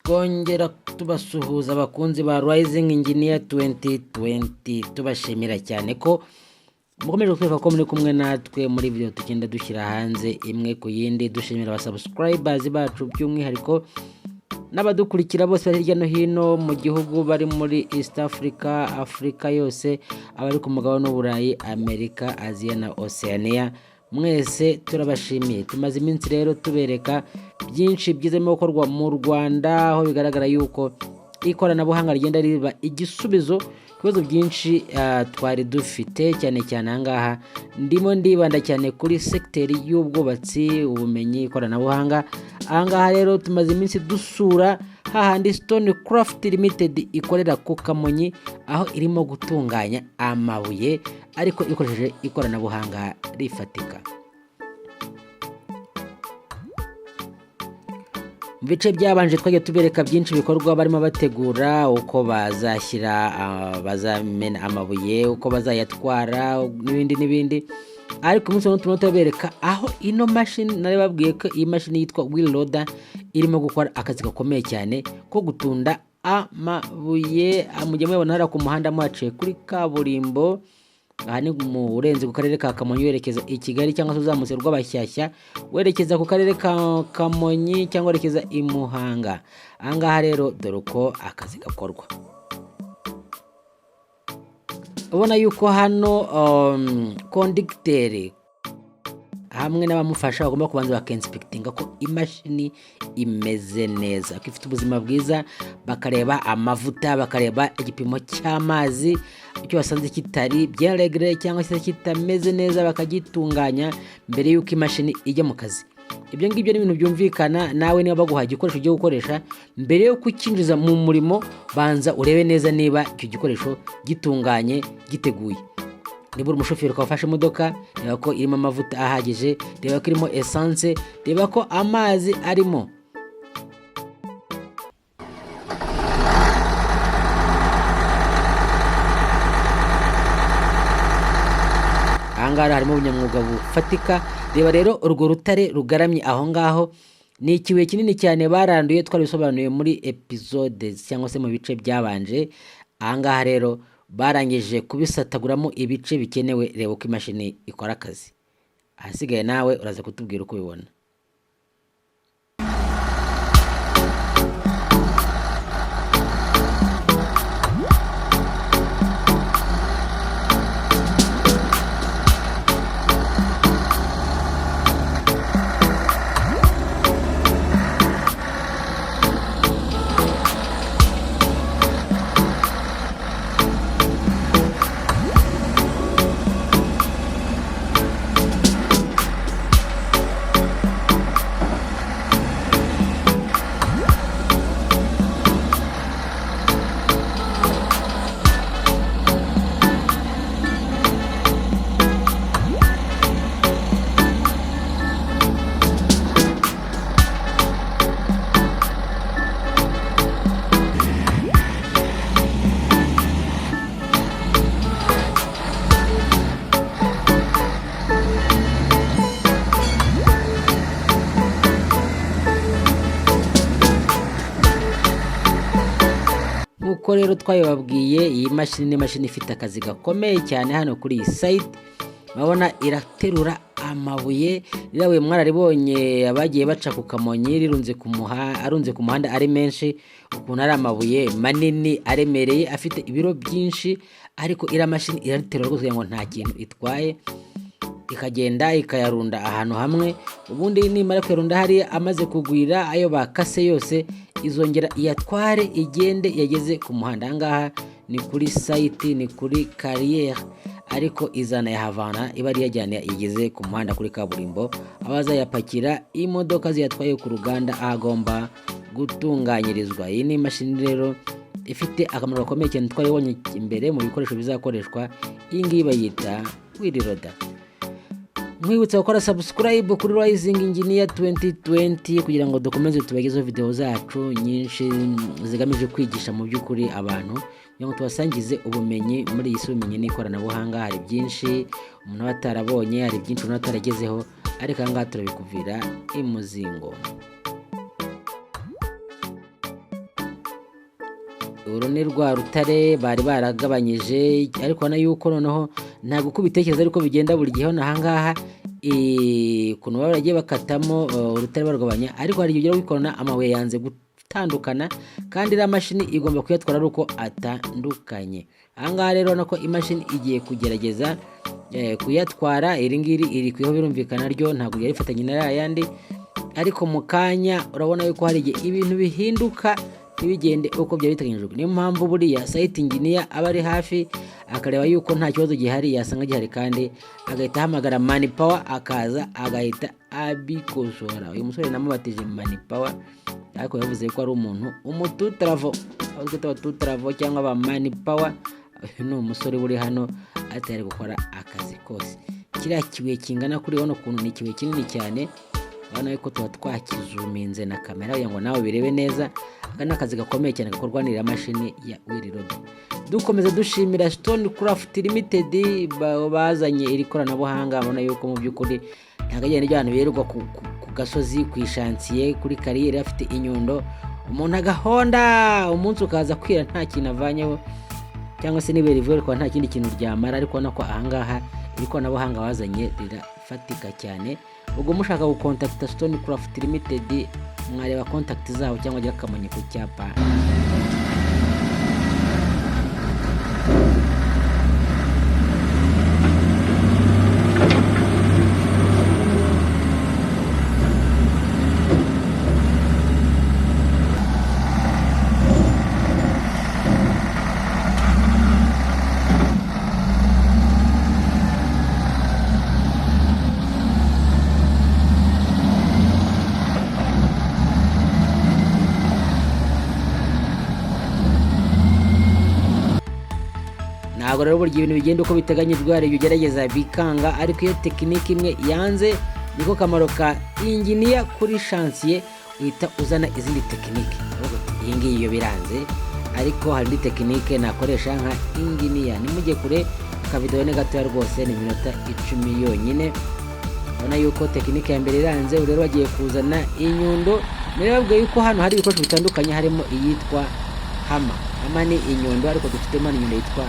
twongera tubasuhuza abakunzi ba Rising Engineer 2020 tubashimira cyane ko mukomeje kwifuza ko muri kumwe natwe muri video tugenda dushyira hanze imwe ku yindi. Dushimira aba subscribers bacu by'umwihariko n'abadukurikira bose bari hirya no hino mu gihugu, bari muri East Africa, Afrika yose, abari ku mugabane w'Uburayi, Amerika, Asia na Oceania. Mwese turabashimiye. Tumaze iminsi rero tubereka byinshi byiza mu gukorwa mu Rwanda, aho bigaragara yuko ikoranabuhanga rigenda riba igisubizo kibazo byinshi twari dufite, cyane cyane ahangaha ndimo ndibanda cyane kuri secteur y'ubwubatsi, ubumenyi, ikoranabuhanga. Ahangaha rero tumaze iminsi dusura hahandi Stonecraft Ltd ikorera ku Kamonyi, aho irimo gutunganya amabuye ariko ikoresheje ikoranabuhanga rifatika. Mu bice byabanje twagiye tubereka byinshi bikorwa, barimo bategura uko bazashyira bazamena amabuye, uko bazayatwara n'ibindi. Ariko umunsi w'uno tubereka aho ino machine nari babwiye ko iyi machine yitwa wheel loader irimo gukora akazi gakomeye cyane ko gutunda amabuye. Mujye mubona hara ku muhanda mwaciye kuri kaburimbo, aha ni mu urenze ku karere ka Kamonyi werekeza i Kigali, cyangwa se uzamutse rw'Abashyashya werekeza ku karere ka Kamonyi cyangwa werekeza i Muhanga. Ahangaha rero dore uko akazi gakorwa. Ubona yuko hano conducteur hamwe n'abamufasha bagomba kubanza bakinspectinga ko imashini imeze neza, ko ifite ubuzima bwiza, bakareba amavuta, bakareba igipimo cy'amazi, icyo basanze kitari bien réglé cyangwa se kitameze neza, bakagitunganya mbere yuko imashini ijya mu kazi. Ibyo ngibyo ni ibintu byumvikana. Nawe niba baguha igikoresho cyo gukoresha, mbere yo kukinjiza mu murimo, banza urebe neza niba icyo gikoresho gitunganye, giteguye. Niba umushoferi ukafashe imodoka, reba ko irimo amavuta ahagije, reba ko irimo essence, reba ko amazi arimo. Ahangaha harimo ubunyamwuga bufatika. Reba rero urwo rutare rugaramye aho ngaho, ni ikibuye kinini cyane baranduye, twarabisobanuye muri episodes cyangwa se mu bice byabanje. Ahangaha rero barangije kubisataguramo ibice bikenewe. Reba uko imashini ikora akazi. Ahasigaye nawe uraza kutubwira uko ubibona. Uko rero twababwiye, iyi mashini ni mashini ifite akazi gakomeye cyane. Hano kuri iyi site mabona iraterura amabuye. Rirawe mwararibonye abagiye baca ku Kamonyi, arunze ku muhanda ari menshi, ukuntu ari amabuye manini aremereye afite ibiro byinshi, ariko ira mashini irariterura kugira ngo nta kintu itwaye, ikagenda ikayarunda ahantu hamwe. Ubundi nimara kuyarunda hari amaze kugwira, ayo bakase yose izongera iyatware igende yageze ku muhanda. Ahangaha ni kuri site, ni kuri carrière, ariko izana yahavana iba ari yajyana igeze ku muhanda kuri kaburimbo, abaza yapakira imodoka ziyatwaye ku ruganda agomba gutunganyirizwa. Iyi ni imashini rero ifite akamaro gakomeye cyane, twaribonye imbere mu bikoresho bizakoreshwa. Iyi ngiyi bayita wheel loader. Mwibutsa gukora subscribe kuri Rising Engineer 2020 kugira ngo dukomeze tubagezeho video zacu nyinshi zigamije kwigisha mu by'ukuri abantu, kugira ngo tubasangize ubumenyi muri iyi ubumenyi n'ikoranabuhanga. Hari byinshi umuntu atarabonye, hari byinshi umuntu ataragezeho, ariko ahangaha turabikuvira imuzingo. uru ni rwa rutare bari baragabanyije, ariko ubona yuko noneho ntabwo uko ubitekereza ariko bigenda buri gihe. Ahangaha ukuntu baba baragiye bakatamo urutare barugabanya, ariko hari igihe ugera wikorana amabuye yanze gutandukana, kandi iriya mashini igomba kuyatwara ari uko atandukanye. Ahangaha rero nako imashini igiye kugerageza kuyatwara. Iri ngiri iri kwiho birumvikana ryo ntabwo yari ifatanye na yandi, ariko mu kanya urabona yuko hari igihe ibintu bihinduka ntibigende uko byari biteganyijwe. Niyo mpamvu buriya site engineer aba ari hafi akareba yuko nta kibazo gihari, yasanga gihari kandi agahita ahamagara manpower akaza agahita abikosora. Uyu musore namubatije manpower, ariko yavuze ko ari umuntu umututravo, abazwita abatutravo cyangwa aba manpower. Uyu ni umusore uri hano atari gukora akazi kose. Kiriya kibuye kingana kuri hano kuntu ni ikibuye kinini cyane, urabona yuko tuba twakizuminze na kamera kugira ngo nawe birebe neza. Aka ni akazi gakomeye cyane gakorwa n'iriya mashini ya Ltd. Dukomeza dushimira Stonecraft Ltd bazanye iri koranabuhanga. Urabona yuko mu by'ukuri ntabwo agenda n'abantu birirwa ku gasozi ku ishansiye kuri kariyeri afite inyundo, umuntu agahonda umunsi ukaza kwira nta kintu avanyeho, cyangwa se niba rivuye ko nta kindi kintu ryamara. Ariko ubona ko ahangaha iri koranabuhanga bazanye rirafatika cyane. Ubwo mushaka gukontakta Stonecraft Ltd mwareba contact zabo cyangwa ajya Kamonyi ku cyapa. Ntabwo rero burya ibintu bigenda uko biteganyijwe, hari ugerageza bikanga, ariko iyo tekinike imwe yanze niko kamaro ka engineer kuri chantier, uhita uzana izindi tekinike. Iyi ngiyi iyo biranze, ariko hari indi tekinike nakoresha nka engineer. Nimujye kure akavideo ni gatoya rwose, ni minota 10 yonyine. Ubona yuko tekinike ya mbere iranze, rero bagiye kuzana inyundo. Nirababwiye yuko hano hari ibikoresho bitandukanye, harimo iyitwa hama. Hama ni inyundo, ariko dufitemo inyundo yitwa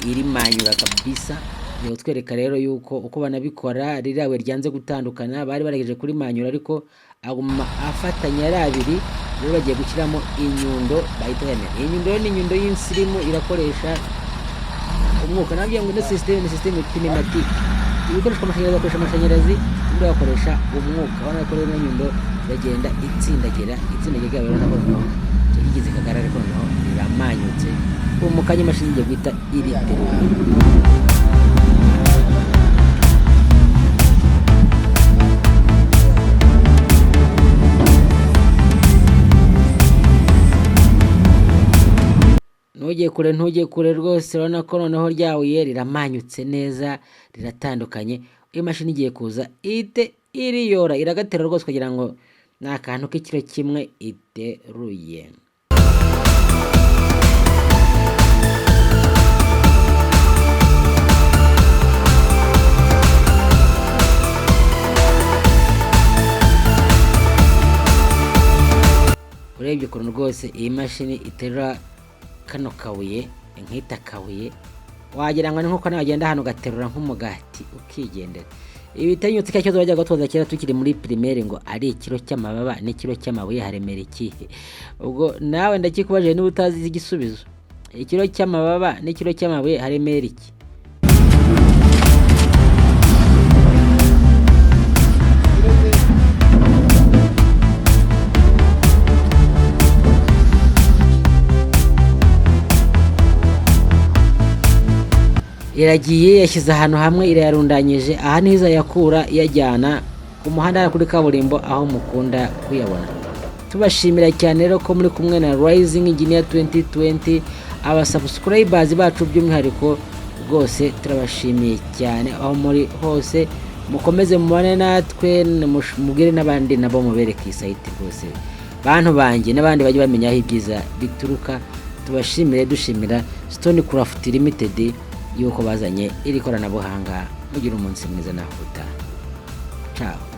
iri manyura kabisa. Niyo twereka rero yuko uko banabikora. Rirawe ryanze gutandukana, bari barageje kuri manyura ariko aguma afatanya ari abiri. Rero bagiye gushyiramo inyundo bahita yemera. Inyundo ni inyundo y'insirimu, irakoresha umwuka. Nabyo ngo ni system pneumatic, ibikoresho amashanyarazi akoresha amashanyarazi, undi akoresha umwuka. Ubona ko rero inyundo bagenda itsindagira rero nabo kigize kagara, ariko no riramanyutse. Umukanye mashini ngiye guhita iriterura. Ntujye kure rwose. Urabona ko noneho ryabuye riramanyutse neza, riratandukanye. Iyo mashini igiye kuza ite iriyora, iragatera rwose kugira ngo ni akantu k'ikiro kimwe iteruye. Urebye ukuntu rwose iyi mashini iterura kano kabuye, nkita kabuye, wagira ngo ni nkuko nawe agenda hano gaterura nk'umugati ukigendera. Ibi bitanyutse cya kibazo bajyaga twoza kera tukiri muri primaire, ngo ari ikiro cy'amababa n'ikiro cy'amabuye haremera ikihe. Ubwo nawe ndakikubaje niba utazi igisubizo. Ikiro cy'amababa n'ikiro cy'amabuye haremera iki? Iragiye yashyize ahantu hamwe, irayarundanyije. Aha niho izayakura iyajyana ku muhanda kuri kaburimbo aho mukunda kuyabona. Tubashimira cyane rero ko muri kumwe na Rising Engineer 2020. Aba subscribers bacu by'umwihariko rwose turabashimiye cyane aho muri hose. Mukomeze mubane natwe, mubwire n'abandi nabo mubereke site rwose, bantu banjye n'abandi bajye bamenya aho ibyiza bituruka. Tubashimire, dushimira Stonecraft Ltd yuko bazanye iri koranabuhanga. Mugira umunsi mwiza naho utaha. Ciao.